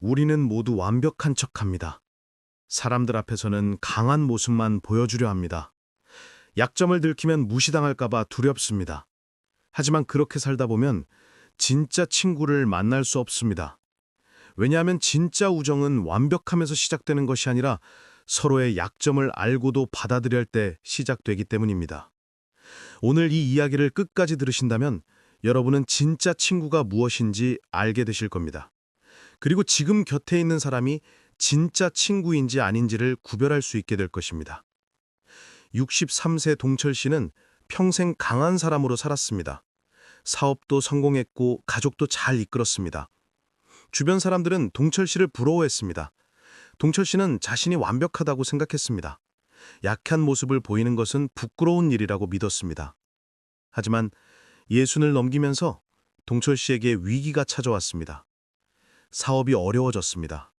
우리는 모두 완벽한 척합니다. 사람들 앞에서는 강한 모습만 보여주려 합니다. 약점을 들키면 무시당할까봐 두렵습니다. 하지만 그렇게 살다 보면 진짜 친구를 만날 수 없습니다. 왜냐하면 진짜 우정은 완벽함에서 시작되는 것이 아니라 서로의 약점을 알고도 받아들일 때 시작되기 때문입니다. 오늘 이 이야기를 끝까지 들으신다면 여러분은 진짜 친구가 무엇인지 알게 되실 겁니다. 그리고 지금 곁에 있는 사람이 진짜 친구인지 아닌지를 구별할 수 있게 될 것입니다. 63세 동철 씨는 평생 강한 사람으로 살았습니다. 사업도 성공했고 가족도 잘 이끌었습니다. 주변 사람들은 동철 씨를 부러워했습니다. 동철 씨는 자신이 완벽하다고 생각했습니다. 약한 모습을 보이는 것은 부끄러운 일이라고 믿었습니다. 하지만 예순을 넘기면서 동철 씨에게 위기가 찾아왔습니다. 사업이 어려워졌습니다.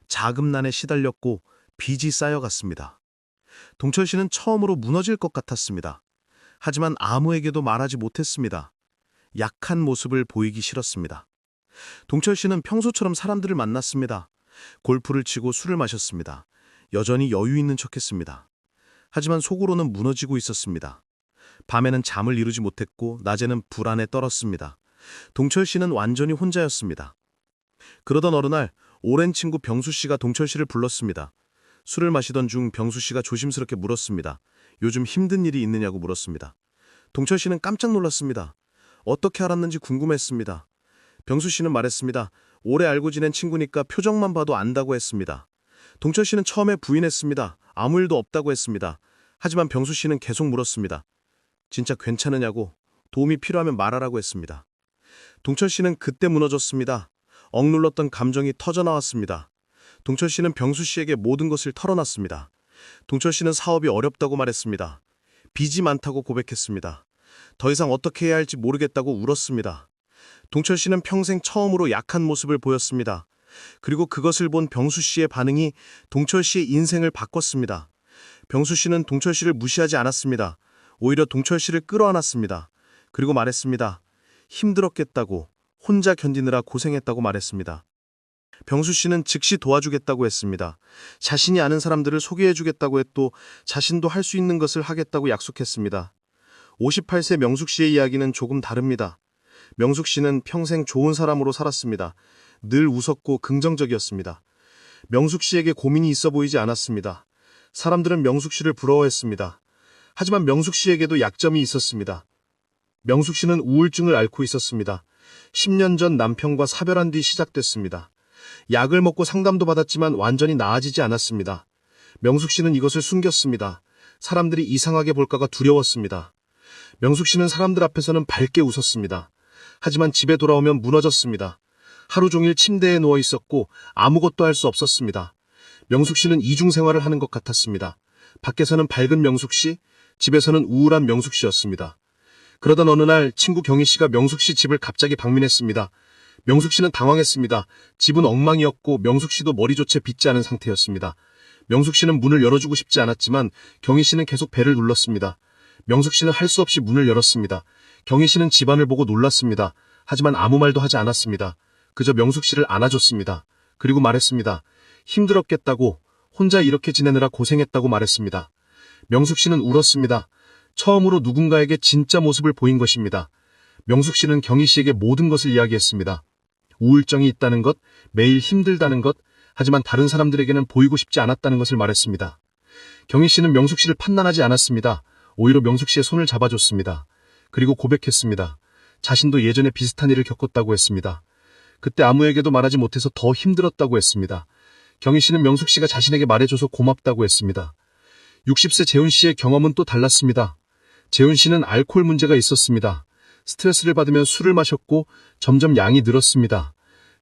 자금난에 시달렸고 빚이 쌓여갔습니다. 동철 씨는 처음으로 무너질 것 같았습니다. 하지만 아무에게도 말하지 못했습니다. 약한 모습을 보이기 싫었습니다. 동철 씨는 평소처럼 사람들을 만났습니다. 골프를 치고 술을 마셨습니다. 여전히 여유 있는 척했습니다. 하지만 속으로는 무너지고 있었습니다. 밤에는 잠을 이루지 못했고 낮에는 불안에 떨었습니다. 동철 씨는 완전히 혼자였습니다. 그러던 어느 날 오랜 친구 병수 씨가 동철 씨를 불렀습니다. 술을 마시던 중 병수 씨가 조심스럽게 물었습니다. 요즘 힘든 일이 있느냐고 물었습니다. 동철 씨는 깜짝 놀랐습니다. 어떻게 알았는지 궁금했습니다. 병수 씨는 말했습니다. 오래 알고 지낸 친구니까 표정만 봐도 안다고 했습니다. 동철 씨는 처음에 부인했습니다. 아무 일도 없다고 했습니다. 하지만 병수 씨는 계속 물었습니다. 진짜 괜찮으냐고, 도움이 필요하면 말하라고 했습니다. 동철 씨는 그때 무너졌습니다. 억눌렀던 감정이 터져나왔습니다. 동철 씨는 병수 씨에게 모든 것을 털어놨습니다. 동철 씨는 사업이 어렵다고 말했습니다. 빚이 많다고 고백했습니다. 더 이상 어떻게 해야 할지 모르겠다고 울었습니다. 동철 씨는 평생 처음으로 약한 모습을 보였습니다. 그리고 그것을 본 병수 씨의 반응이 동철 씨의 인생을 바꿨습니다. 병수 씨는 동철 씨를 무시하지 않았습니다. 오히려 동철 씨를 끌어안았습니다. 그리고 말했습니다. 힘들었겠다고, 혼자 견디느라 고생했다고 말했습니다. 병수 씨는 즉시 도와주겠다고 했습니다. 자신이 아는 사람들을 소개해주겠다고 했고 자신도 할 수 있는 것을 하겠다고 약속했습니다. 58세 명숙 씨의 이야기는 조금 다릅니다. 명숙 씨는 평생 좋은 사람으로 살았습니다. 늘 웃었고 긍정적이었습니다. 명숙 씨에게 고민이 있어 보이지 않았습니다. 사람들은 명숙 씨를 부러워했습니다. 하지만 명숙 씨에게도 약점이 있었습니다. 명숙 씨는 우울증을 앓고 있었습니다. 10년 전 남편과 사별한 뒤 시작됐습니다. 약을 먹고 상담도 받았지만 완전히 나아지지 않았습니다. 명숙 씨는 이것을 숨겼습니다. 사람들이 이상하게 볼까가 두려웠습니다. 명숙 씨는 사람들 앞에서는 밝게 웃었습니다. 하지만 집에 돌아오면 무너졌습니다. 하루 종일 침대에 누워 있었고 아무것도 할 수 없었습니다. 명숙 씨는 이중 생활을 하는 것 같았습니다. 밖에서는 밝은 명숙 씨, 집에서는 우울한 명숙 씨였습니다. 그러던 어느 날 친구 경희 씨가 명숙 씨 집을 갑자기 방문했습니다. 명숙 씨는 당황했습니다. 집은 엉망이었고 명숙 씨도 머리조차 빗지 않은 상태였습니다. 명숙 씨는 문을 열어주고 싶지 않았지만 경희 씨는 계속 벨을 눌렀습니다. 명숙 씨는 할 수 없이 문을 열었습니다. 경희 씨는 집안을 보고 놀랐습니다. 하지만 아무 말도 하지 않았습니다. 그저 명숙 씨를 안아줬습니다. 그리고 말했습니다. 힘들었겠다고, 혼자 이렇게 지내느라 고생했다고 말했습니다. 명숙 씨는 울었습니다. 처음으로 누군가에게 진짜 모습을 보인 것입니다. 명숙 씨는 경희 씨에게 모든 것을 이야기했습니다. 우울증이 있다는 것, 매일 힘들다는 것, 하지만 다른 사람들에게는 보이고 싶지 않았다는 것을 말했습니다. 경희 씨는 명숙 씨를 판단하지 않았습니다. 오히려 명숙 씨의 손을 잡아줬습니다. 그리고 고백했습니다. 자신도 예전에 비슷한 일을 겪었다고 했습니다. 그때 아무에게도 말하지 못해서 더 힘들었다고 했습니다. 경희 씨는 명숙 씨가 자신에게 말해줘서 고맙다고 했습니다. 60세 재훈 씨의 경험은 또 달랐습니다. 재훈 씨는 알코올 문제가 있었습니다. 스트레스를 받으면 술을 마셨고 점점 양이 늘었습니다.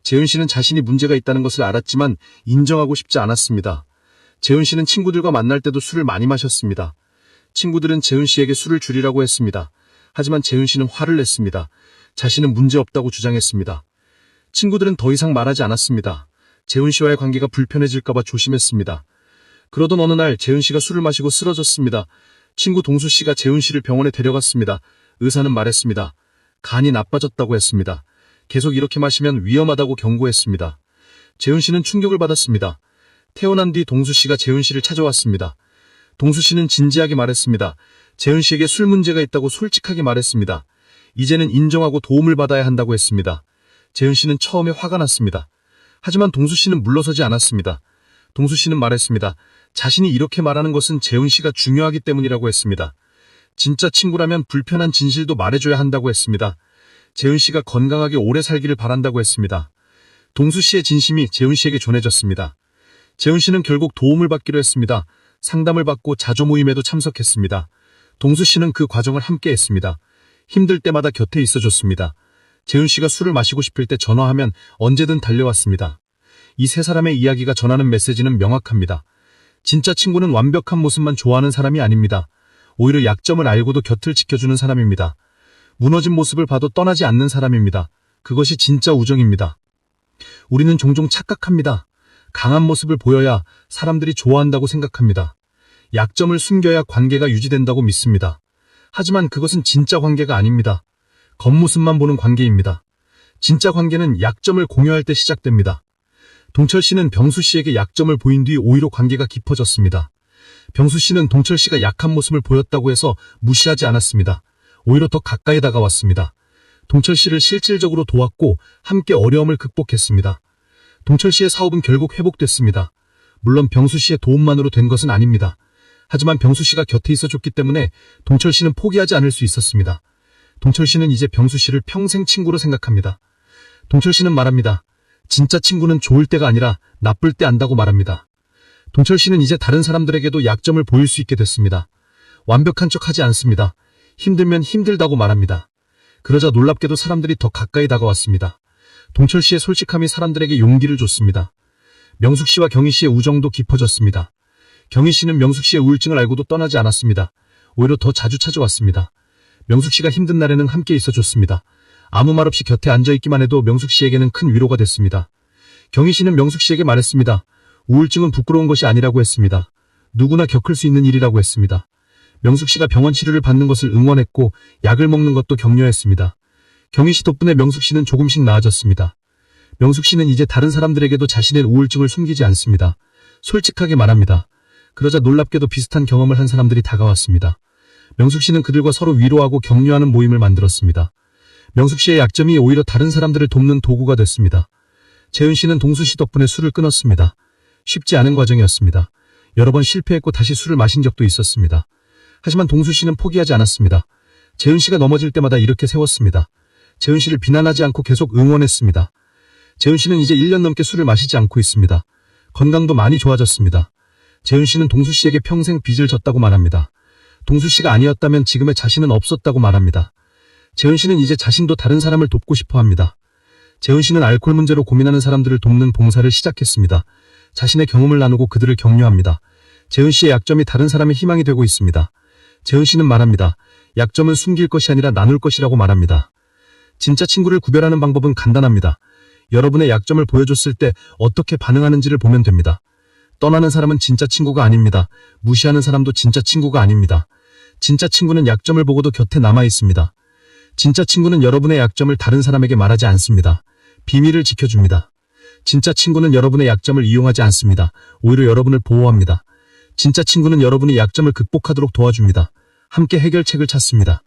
재훈 씨는 자신이 문제가 있다는 것을 알았지만 인정하고 싶지 않았습니다. 재훈 씨는 친구들과 만날 때도 술을 많이 마셨습니다. 친구들은 재훈 씨에게 술을 줄이라고 했습니다. 하지만 재훈 씨는 화를 냈습니다. 자신은 문제없다고 주장했습니다. 친구들은 더 이상 말하지 않았습니다. 재훈 씨와의 관계가 불편해질까봐 조심했습니다. 그러던 어느 날 재훈 씨가 술을 마시고 쓰러졌습니다. 친구 동수 씨가 재훈 씨를 병원에 데려갔습니다. 의사는 말했습니다. 간이 나빠졌다고 했습니다. 계속 이렇게 마시면 위험하다고 경고했습니다. 재훈 씨는 충격을 받았습니다. 태어난 뒤 동수 씨가 재훈 씨를 찾아왔습니다. 동수 씨는 진지하게 말했습니다. 재훈 씨에게 술 문제가 있다고 솔직하게 말했습니다. 이제는 인정하고 도움을 받아야 한다고 했습니다. 재훈 씨는 처음에 화가 났습니다. 하지만 동수 씨는 물러서지 않았습니다. 동수 씨는 말했습니다. 자신이 이렇게 말하는 것은 재훈 씨가 중요하기 때문이라고 했습니다. 진짜 친구라면 불편한 진실도 말해줘야 한다고 했습니다. 재훈 씨가 건강하게 오래 살기를 바란다고 했습니다. 동수 씨의 진심이 재훈 씨에게 전해졌습니다. 재훈 씨는 결국 도움을 받기로 했습니다. 상담을 받고 자조 모임에도 참석했습니다. 동수 씨는 그 과정을 함께 했습니다. 힘들 때마다 곁에 있어줬습니다. 재훈 씨가 술을 마시고 싶을 때 전화하면 언제든 달려왔습니다. 이 세 사람의 이야기가 전하는 메시지는 명확합니다. 진짜 친구는 완벽한 모습만 좋아하는 사람이 아닙니다. 오히려 약점을 알고도 곁을 지켜주는 사람입니다. 무너진 모습을 봐도 떠나지 않는 사람입니다. 그것이 진짜 우정입니다. 우리는 종종 착각합니다. 강한 모습을 보여야 사람들이 좋아한다고 생각합니다. 약점을 숨겨야 관계가 유지된다고 믿습니다. 하지만 그것은 진짜 관계가 아닙니다. 겉모습만 보는 관계입니다. 진짜 관계는 약점을 공유할 때 시작됩니다. 동철 씨는 병수 씨에게 약점을 보인 뒤 오히려 관계가 깊어졌습니다. 병수 씨는 동철 씨가 약한 모습을 보였다고 해서 무시하지 않았습니다. 오히려 더 가까이 다가왔습니다. 동철 씨를 실질적으로 도왔고 함께 어려움을 극복했습니다. 동철 씨의 사업은 결국 회복됐습니다. 물론 병수 씨의 도움만으로 된 것은 아닙니다. 하지만 병수 씨가 곁에 있어줬기 때문에 동철 씨는 포기하지 않을 수 있었습니다. 동철 씨는 이제 병수 씨를 평생 친구로 생각합니다. 동철 씨는 말합니다. 진짜 친구는 좋을 때가 아니라 나쁠 때 안다고 말합니다. 동철 씨는 이제 다른 사람들에게도 약점을 보일 수 있게 됐습니다. 완벽한 척하지 않습니다. 힘들면 힘들다고 말합니다. 그러자 놀랍게도 사람들이 더 가까이 다가왔습니다. 동철 씨의 솔직함이 사람들에게 용기를 줬습니다. 명숙 씨와 경희 씨의 우정도 깊어졌습니다. 경희 씨는 명숙 씨의 우울증을 알고도 떠나지 않았습니다. 오히려 더 자주 찾아왔습니다. 명숙 씨가 힘든 날에는 함께 있어줬습니다. 아무 말 없이 곁에 앉아있기만 해도 명숙 씨에게는 큰 위로가 됐습니다. 경희 씨는 명숙 씨에게 말했습니다. 우울증은 부끄러운 것이 아니라고 했습니다. 누구나 겪을 수 있는 일이라고 했습니다. 명숙 씨가 병원 치료를 받는 것을 응원했고 약을 먹는 것도 격려했습니다. 경희 씨 덕분에 명숙 씨는 조금씩 나아졌습니다. 명숙 씨는 이제 다른 사람들에게도 자신의 우울증을 숨기지 않습니다. 솔직하게 말합니다. 그러자 놀랍게도 비슷한 경험을 한 사람들이 다가왔습니다. 명숙 씨는 그들과 서로 위로하고 격려하는 모임을 만들었습니다. 명숙 씨의 약점이 오히려 다른 사람들을 돕는 도구가 됐습니다. 재훈 씨는 동수 씨 덕분에 술을 끊었습니다. 쉽지 않은 과정이었습니다. 여러 번 실패했고 다시 술을 마신 적도 있었습니다. 하지만 동수 씨는 포기하지 않았습니다. 재훈 씨가 넘어질 때마다 이렇게 세웠습니다. 재훈 씨를 비난하지 않고 계속 응원했습니다. 재훈 씨는 이제 1년 넘게 술을 마시지 않고 있습니다. 건강도 많이 좋아졌습니다. 재훈 씨는 동수 씨에게 평생 빚을 졌다고 말합니다. 동수 씨가 아니었다면 지금의 자신은 없었다고 말합니다. 재훈 씨는 이제 자신도 다른 사람을 돕고 싶어 합니다. 재훈 씨는 알코올 문제로 고민하는 사람들을 돕는 봉사를 시작했습니다. 자신의 경험을 나누고 그들을 격려합니다. 재훈 씨의 약점이 다른 사람의 희망이 되고 있습니다. 재훈 씨는 말합니다. 약점은 숨길 것이 아니라 나눌 것이라고 말합니다. 진짜 친구를 구별하는 방법은 간단합니다. 여러분의 약점을 보여줬을 때 어떻게 반응하는지를 보면 됩니다. 떠나는 사람은 진짜 친구가 아닙니다. 무시하는 사람도 진짜 친구가 아닙니다. 진짜 친구는 약점을 보고도 곁에 남아 있습니다. 진짜 친구는 여러분의 약점을 다른 사람에게 말하지 않습니다. 비밀을 지켜줍니다. 진짜 친구는 여러분의 약점을 이용하지 않습니다. 오히려 여러분을 보호합니다. 진짜 친구는 여러분의 약점을 극복하도록 도와줍니다. 함께 해결책을 찾습니다.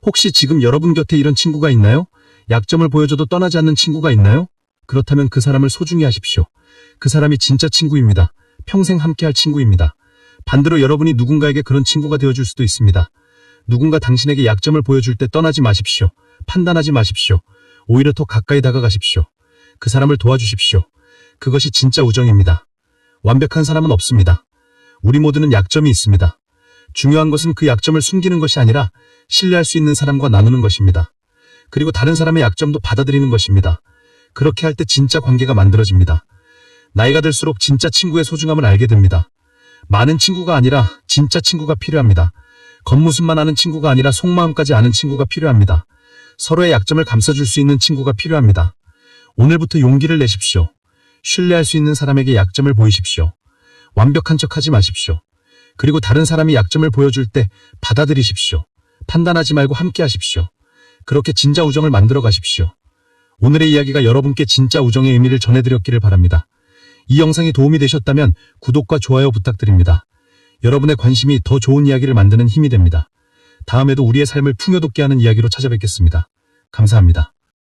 혹시 지금 여러분 곁에 이런 친구가 있나요? 약점을 보여줘도 떠나지 않는 친구가 있나요? 그렇다면 그 사람을 소중히 하십시오. 그 사람이 진짜 친구입니다. 평생 함께할 친구입니다. 반대로 여러분이 누군가에게 그런 친구가 되어줄 수도 있습니다. 누군가 당신에게 약점을 보여줄 때 떠나지 마십시오. 판단하지 마십시오. 오히려 더 가까이 다가가십시오. 그 사람을 도와주십시오. 그것이 진짜 우정입니다. 완벽한 사람은 없습니다. 우리 모두는 약점이 있습니다. 중요한 것은 그 약점을 숨기는 것이 아니라 신뢰할 수 있는 사람과 나누는 것입니다. 그리고 다른 사람의 약점도 받아들이는 것입니다. 그렇게 할 때 진짜 관계가 만들어집니다. 나이가 들수록 진짜 친구의 소중함을 알게 됩니다. 많은 친구가 아니라 진짜 친구가 필요합니다. 겉모습만 아는 친구가 아니라 속마음까지 아는 친구가 필요합니다. 서로의 약점을 감싸줄 수 있는 친구가 필요합니다. 오늘부터 용기를 내십시오. 신뢰할 수 있는 사람에게 약점을 보이십시오. 완벽한 척하지 마십시오. 그리고 다른 사람이 약점을 보여줄 때 받아들이십시오. 판단하지 말고 함께 하십시오. 그렇게 진짜 우정을 만들어 가십시오. 오늘의 이야기가 여러분께 진짜 우정의 의미를 전해드렸기를 바랍니다. 이 영상이 도움이 되셨다면 구독과 좋아요 부탁드립니다. 여러분의 관심이 더 좋은 이야기를 만드는 힘이 됩니다. 다음에도 우리의 삶을 풍요롭게 하는 이야기로 찾아뵙겠습니다. 감사합니다.